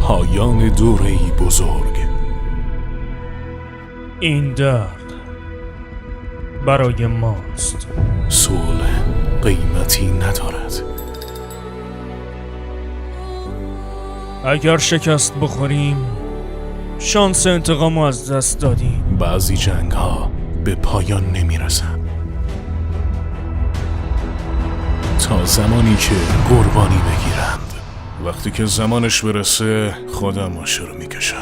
پایان دوره‌ای بزرگ. این درد برای ماست. صلح قیمتی ندارد. اگر شکست بخوریم شانس انتقام از دست دادیم. بعضی جنگ ها به پایان نمی رسن تا زمانی که قربانی بگیرند. وقتی که زمانش برسه خودم رو می کشم.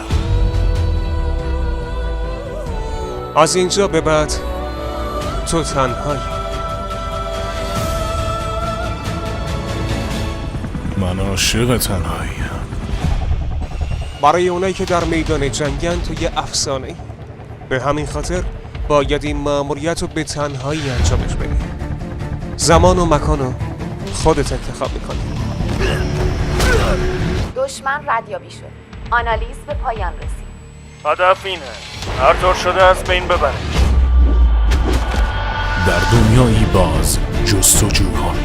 از اینجا به بعد تو تنهایی. من عاشق تنهاییم. برای اونایی که در میدان جنگن تو یه افسانه‌ای. به همین خاطر باید این مأموریت رو به تنهایی انجامش بدی. زمان و مکان رو خودت انتخاب میکنی. دشمن ردیابی شد. آنالیز به پایان رسید. هدف اینه هر طور شده از بین ببره. در دنیایی باز جستجو کن.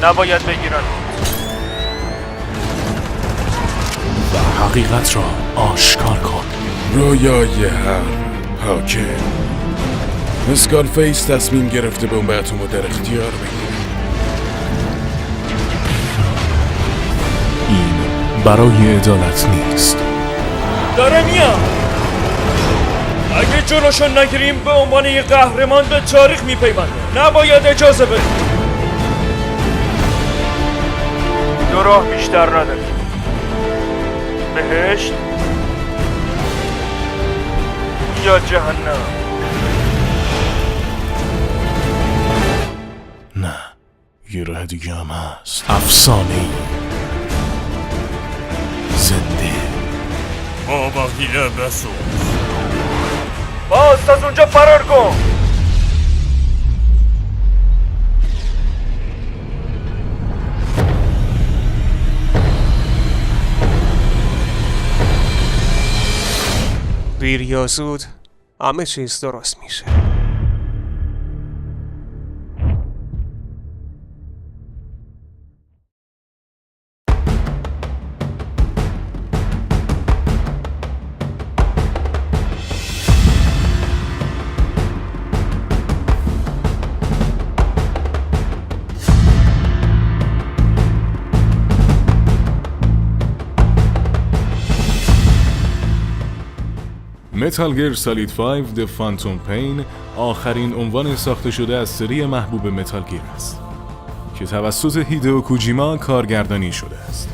نباید بگیرن و حقیقت را آشکار کن. رویای هر حاکم. اسکارفیس تصمیم گرفته بمب اتمو در اختیار بگیره. این برای عدالت نیست. داره میاد. اگه جلوشو نگیریم به عنوان یه قهرمان به تاریخ میپیونده. نباید اجازه بدیم. دو راه بیشتر نداریم. بهشت یا جهنم. نه، یه راه دیگه هم هست. افسانه‌ای زنده. با بقیه بسوز. باز از اونجا فرار کن. دیر یا زود همه چیز درست میشه. متال گیر سالید 5 The Phantom Pain آخرین عنوان ساخته شده از سری محبوب متال گیر است که توسط هیدئو کوجیما کارگردانی شده است.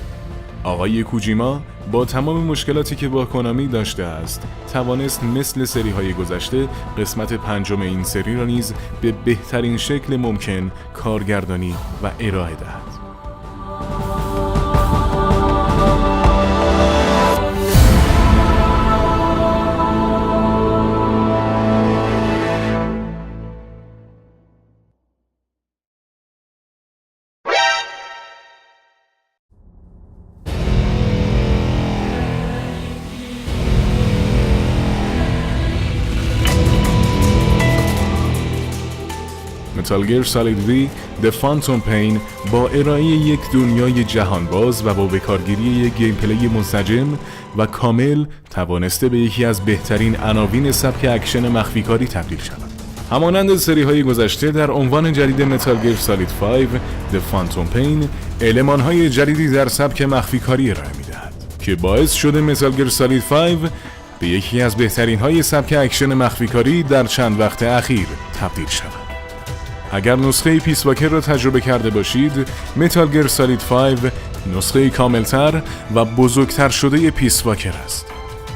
آقای کوجیما با تمام مشکلاتی که با کنامی داشته است توانست مثل سری های گذشته قسمت 5 این سری را نیز به بهترین شکل ممکن کارگردانی و ارائه دهد. متال گیر سالید وی The Phantom Pain با ارائه یک دنیای جهانباز و با بکارگیری یک گیم پلی منسجم و کامل توانسته به یکی از بهترین عناوین سبک اکشن مخفیکاری تبدیل شود. همانند سری های گذشته در عنوان جدید متال گیر سالید 5 The Phantom Pain المان‌های جدیدی در سبک مخفیکاری ارائه می‌دهد که باعث شده متال گیر سالید 5 به یکی از بهترین های سبک اکشن مخفیکاری در چند وقت اخیر تبدیل شود. اگر نسخه پیس واکر را تجربه کرده باشید، متال گیر سالید 5 نسخه کاملتر و بزرگتر شده پیس واکر است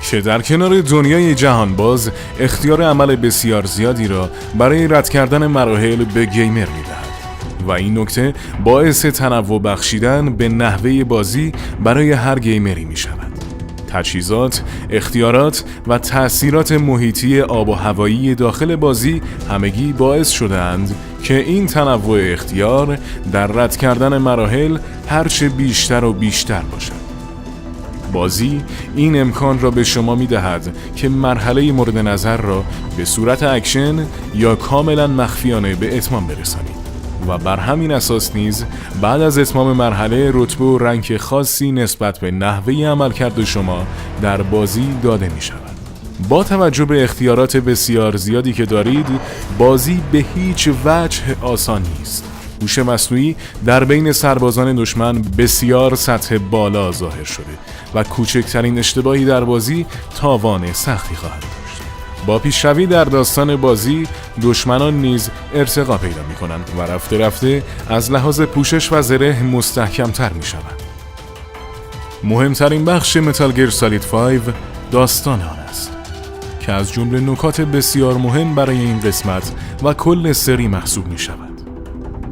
که در کنار دنیای جهانباز اختیار عمل بسیار زیادی را برای رد کردن مراحل به گیمر می‌دهد و این نکته باعث تنوع بخشیدن به نحوه بازی برای هر گیمری می‌شود. تجهیزات، اختیارات و تأثیرات محیطی آب و هوایی داخل بازی همگی باعث شده‌اند که این تنوع اختیار در رد کردن مراحل هرچه بیشتر و بیشتر باشد. بازی این امکان را به شما می‌دهد که مرحله مورد نظر را به صورت اکشن یا کاملا مخفیانه به اتمام برسانید و بر همین اساس نیز بعد از اتمام مرحله رتبه و رنک خاصی نسبت به نحوه عملکرد شما در بازی داده می شود. با توجه به اختیارات بسیار زیادی که دارید، بازی به هیچ وجه آسان نیست. هوش مصنوعی در بین سربازان دشمن بسیار سطح بالا ظاهر شده و کوچکترین اشتباهی در بازی تاوان سختی خواهد داشت. با پیشروی در داستان بازی، دشمنان نیز ارتقا پیدا می کنند و رفته رفته از لحاظ پوشش و زره مستحکمتر می شوند. مهمترین بخش متال گیر سالید 5 داستان آن است که از جمله نکات بسیار مهم برای این قسمت و کل سری محسوب می شود.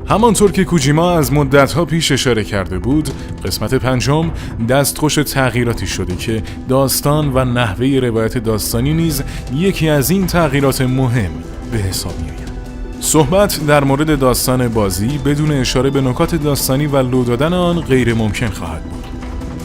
همانطور که کوجیما از مدت‌ها پیش اشاره کرده بود، قسمت پنجم دستخوش تغییراتی شده که داستان و نحوه روایت داستانی نیز یکی از این تغییرات مهم به حساب می‌آید. صحبت در مورد داستان بازی بدون اشاره به نکات داستانی و لو دادن آن غیر ممکن خواهد بود.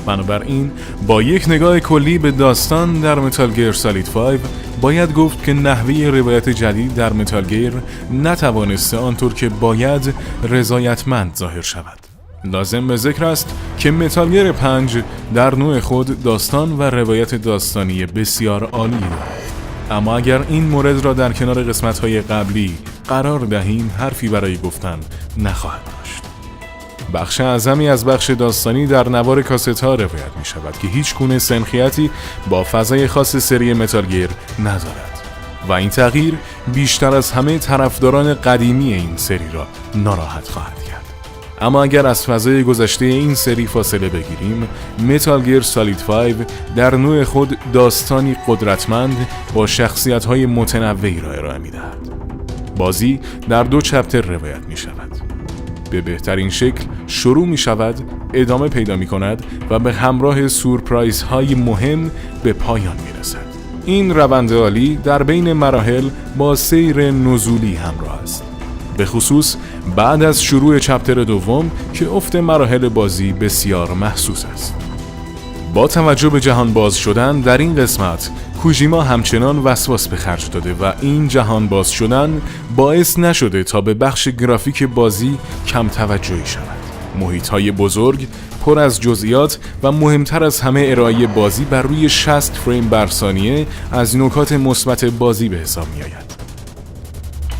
بنابراین با یک نگاه کلی به داستان در متال گیر سالید 5 باید گفت که نحوه روایت جدید در متال گیر نتوانسته آنطور که باید رضایتمند ظاهر شود. لازم به ذکر است که متال گیر 5 در نوع خود داستان و روایت داستانی بسیار عالی دارد. اما اگر این مورد را در کنار قسمت‌های قبلی قرار دهیم، حرفی برای گفتن نخواهد داشت. بخش اعظمی از بخش داستانی در نوار کاست‌ها روایت می شود که هیچ گونه سنخیتی با فضای خاص سری متال گیر ندارد و این تغییر بیشتر از همه طرفداران قدیمی این سری را ناراحت خواهد کرد. اما اگر از فضای گذشته این سری فاصله بگیریم، متال گیر سالید 5 در نوع خود داستانی قدرتمند با شخصیت‌های متنوعی را ارائه می‌دهد. بازی در 2 چپتر روایت می شود. به بهترین شکل شروع می شود، ادامه پیدا می کند و به همراه سورپرایز های مهم به پایان می رسد. این روند عالی در بین مراحل با سیر نزولی همراه است، به خصوص بعد از شروع چپتر دوم که افت مراحل بازی بسیار محسوس است. با توجه به جهان باز شدن در این قسمت، کوجیما همچنان وسواس به خرج داده و این جهان باز شدن باعث نشده تا به بخش گرافیک بازی کم توجهی شود. محیط‌های بزرگ، پر از جزئیات و مهمتر از همه ارائه بازی بر روی 60 فریم بر ثانیه از نکات مثبت بازی به حساب می‌آید.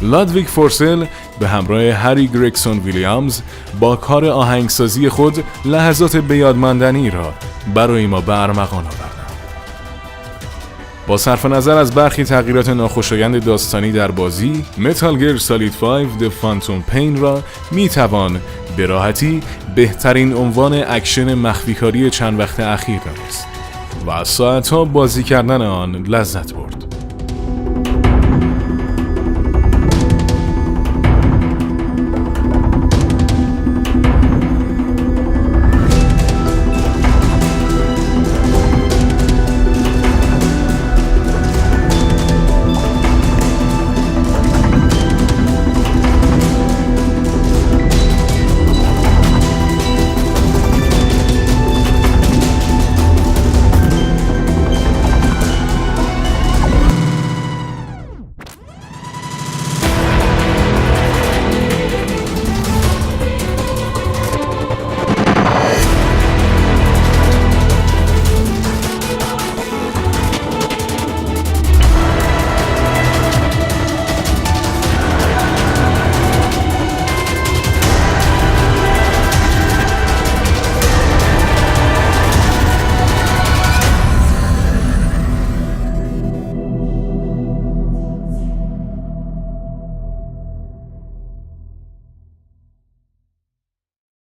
لادویگ فورسل به همراه هری گرگسون ویلیامز با کار آهنگسازی خود لحظات بیادماندنی را برای ما به ارمغان آوردند. با صرف نظر از برخی تغییرات ناخوشایند داستانی در بازی، متال گیر سالید 5 The Phantom Pain را میتوان به راحتی بهترین عنوان اکشن مخفیکاری چند وقت اخیر دانست و از ساعتها بازی کردن آن لذت برد.